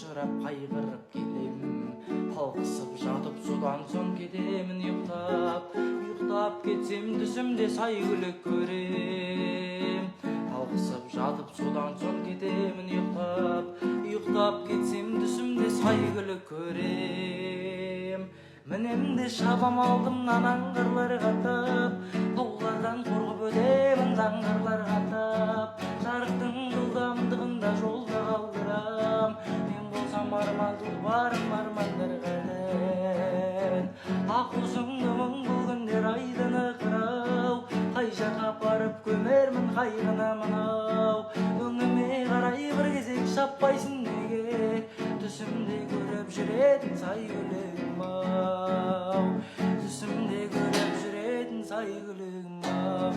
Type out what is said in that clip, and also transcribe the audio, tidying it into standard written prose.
ошырап кайгырып келем. Калкысып жатып судан соң кетемин уктап кетсем түсүмдө сайгүлүк көрем. Калкысып жатып судан соң кетемин уктап кетсем түсүмдө сайгүлүк көрем. Менемде шабам алдымнан аңгырлар каттап, таулардан коргуп өтемин даңгырлар каттап. Жарыктын жылдамдыгында жолдо калдырам, мен болсам арман тулбарым армандарга тен. Ак uzundu мың бул күндөр айдын ыкырау, кай жака апарып көмөрмүн кайгыны мынау. Өңүмө карай бир кезек шаппайсың неге, түсүмдө көрүп жүрөтүн сайгүлүгүм ау, түсүмдө көрүп жүрөтүн сайгүлүгүм ау.